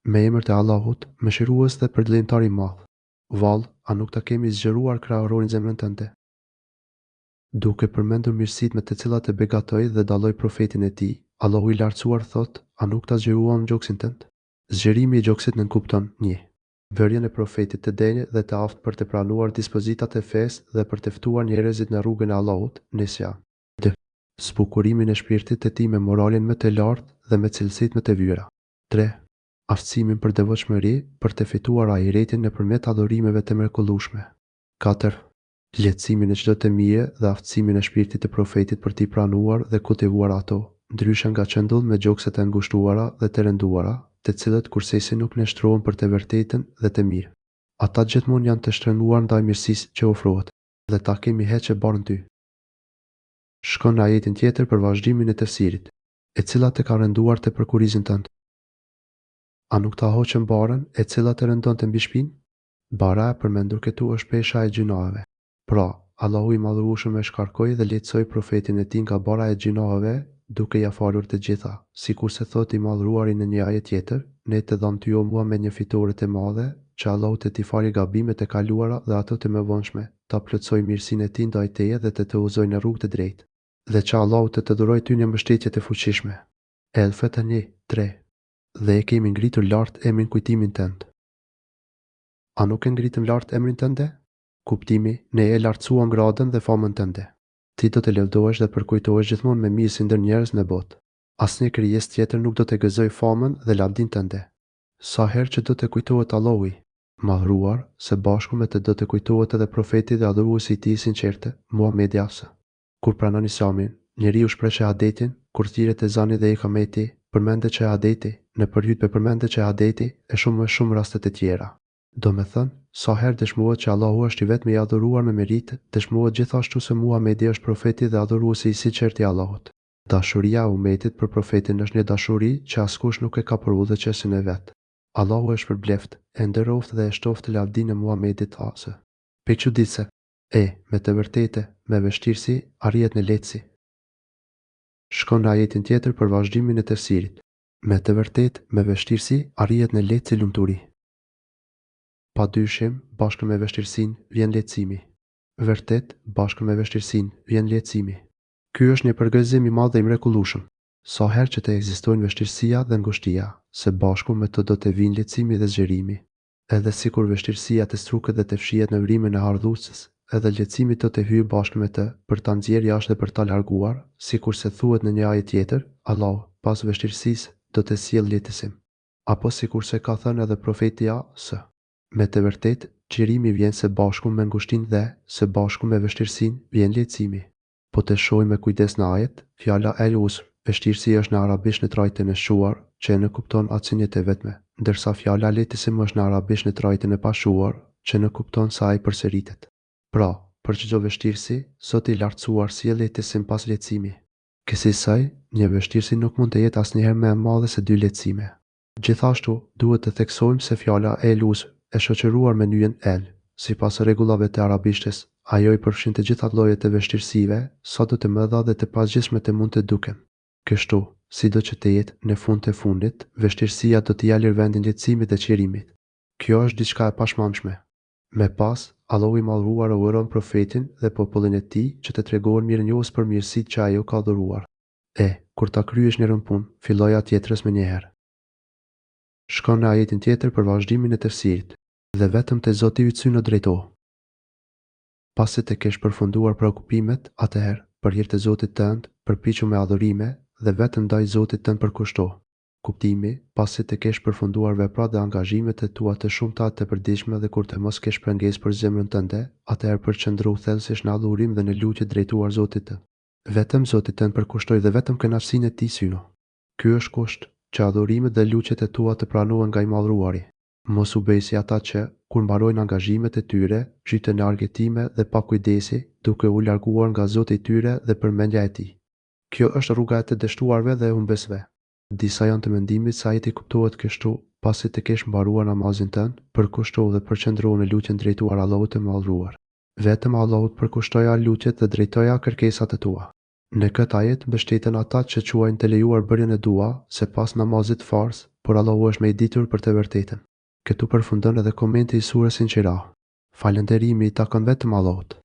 Me emër të Allahut, mëshirues dhe përditëtar i madh. Vallë, a nuk ta kemi zgjeruar Kreatorin zemrën tënde? Duke përmendur mirësitë me të cilat e begatoi dhe dalloi profetin e tij, Allahu i lartësuar thot: A nuk ta zgjeruam gjoksin tënd? Zgjerimi i gjoksit nënkupton 1. Bërjen e profetit të denjë dhe të aftë për të pranuar dispozitat e fesë dhe për të ftuar njerëzit në rrugën e Allahut, Nisa. 2. Zbukurimin e shpirtit të tij me moralin më të lartë dhe me cilësitë më të vyera. 3. Aftësimin për devotshmëri për të fituar ahiretin nëpërmjet adhurimeve të mrekullueshme. 4. Lehtësimin e çdo të mire dhe aftësimin e shpirtit të profetit për t'i pranuar dhe kultivuar ato, ndryshe nga çëndull me gjokset e ngushtuara dhe të rënduara, të cilët kursesi nuk nështrohen për të vërtetën dhe të mirë. Ata gjithmonë janë të shtrënguar ndaj mirësisë që ofrohet, dhe ta kemi heqë barën ty. Shkon në ajetin tjetër për vazhdimin e tefsirit, e cila të ka rënduar të përkurizin tënd. A nuk ta hoqën barën e cila të rëndon të mbi shpinë? Bara e përmendur këtu është pesha e gjinohave. Pra, Allahu i madhërueshëm e shkarkoi dhe lehtësoi profetin e tij nga bara e gjinohave, duke ja falur të gjitha, sikurse thot i madhëruari në një ajet tjetër: Ne të dham ty o Muhammed një fitore të madhe, që Allahu të t'i falë gabimet e kaluara dhe ato të mëvonshme, ta plotësoj mirësinë e tij ndaj teje dhe të udhëzoj në rrugë të drejtë, dhe që Allahu të të dhurojë ty një mbështetje të fuqishme. Elfet 1:3. Dhe e kemi ngritur lart emrin kujtimin tënd. A nuk e ngritëm lart emrin tënde? Kuptimi, ne e lartësuam gradën dhe famën tënde. Ti do të lëvdohesh dhe përkujtohesh gjithmonë me mirë si ndër njerëz në botë. Asnjë krijesë tjetër nuk do të gëzoj famën dhe lavdin tënde. Sa herë që do të kujtohet Allahu i madhruar, së bashku me të do të kujtohet edhe profeti dhe adhuruesi i tij i sinqertë, Muhamedi as. Kur pranon Islamin, njeriu shpreh shahadetin, kur thirret ezani dhe ikameti, përmendet shahadeti, në përhutbe përmendet shahadeti e shumë raste të tjera. Do me thënë, sa herë dëshmohet që Allahu është i vetmi i adhuruar me meritë, dëshmohet gjithashtu se Muhamedi është profeti dhe adhuruesi i sinqertë i Allahut. Dashuria e umetit për profetin është një dashuri që askush nuk e ka për udhëheqësin e vet. Allahu është përbleft, e nderoft dhe e shtoft lavdinë e Muhamedit asë. Pikçuditse, me të vërtetë, me vështirësi arrihet në lehtësi. Shkon në ajetin tjetër për vazhdimin e tefsirit. Me të vërtetë, me vështirësi arrihet në lehtësi lumturi. Pa dyshim, bashkë me vështirësinë vjen lehtësimi. Vërtet, bashkë me vështirësinë vjen lehtësimi. Ky është një përgëzim i madh dhe i mrekullueshëm. Sa herë që të ekzistojnë vështirësia dhe ngushtia, së bashku me to do të vinë lehtësimi dhe zgjerimi. Edhe sikur vështirësia të struket dhe të fshihet në vrimin e ardhurës, edhe lehtësimi do të hyjë bashkë me të, për ta nxjerrë jashtë dhe për ta larguar, sikurse thuhet në një ajet tjetër, Allahu, pas vështirësisë, do të sjellë lehtësim. Apo sikurse ka thënë edhe profeti as. Me të vërtetë, çlirimi vjen së bashku me ngushtinë dhe së bashku me vështirësinë vjen lehtësimi. Po të shohim me kujdes në ajet, fjala el-usr, vështirësi është në arabisht në trajtën e shuar, që në kupton atësinje të vetme, ndërsa fjala lehtësim është në arabisht në trajtën e pashuar, që në kupton sa ai përsëritet. Pra, për çdo vështirësi, Zoti i lartësuar sjell lehtësim pas lehtësimi. Kësaj, një vështirësi nuk mund të jetë asnjëherë më e madhe se dy lehtësime. Gjithashtu, duhet të theksojmë se fjala el-usr e shoqëruar me nyjen el, sipas rregullave të arabishtes, ajo i përfshin të gjitha llojet të vështirësive, sado të mëdha dhe të pazgjithshme të mund të duken. Kështu, sido që të jetë, në fund të fundit, vështirësia do t'i jalë vendin lehtësimit dhe çlirimit. Kjo është diçka e pashmangshme. Me pas, Allahu i madhruar uron profetin dhe popullin e tij që të tregojnë mirënjohës për mirësitë që ajo ka dhuruar. Kur ta kryesh njërën punë, filloja tjetrës me njëherë. Shkon në ajetin tjetër për vazhdimin e tefsirit, dhe vetëm te Zoti yt syno drejtohu. Pasi të kesh përfunduar preokupimet, atëherë, për hir të Zotit tënd, përpiqu me adhurime dhe vetëm ndaj Zotit tënd përkushto. Kuptimi, pasi të kesh përfunduar veprat dhe angazhimet e tua të shumta të përditshme dhe kur të mos kesh pengesë për zemrën tënde, atëherë përqëndru thellësisht në adhurim dhe në lutje drejtuar Zotit tënd. Vetëm Zotit tënd përkushtoj dhe vetëm kënaqësinë e tij syno. Ky është kusht, që adhurimet dhe lutjet e tua të pranohen nga i madhruari. Mos u bëj si ata që, kur mbarojnë angazhimet e tyre, zhyten në argëtime dhe pa kujdesi, duke u larguar nga Zoti i tyre dhe përmendja e tij. Kjo është rruga e të dështuarve dhe e humbesve. Disa janë të mendimit se ajeti kuptohet kështu, pasi të kesh mbaruar namazin tënd, përkushto dhe përqendro në lutjen drejtuar Allahut të madhruar. Vetëm Allahut përkushtoja lutjet dhe drejtoja kërkesat e tua. Në këtë ajet mbështeten ata që quajnë të lejuar bërjen e dua, se pas namazit fars, por Allahu është më i ditur për të vërtetën. Këtu përfundon edhe komenti i surës Inqirah. Falënderimi i takon vetëm Allahut.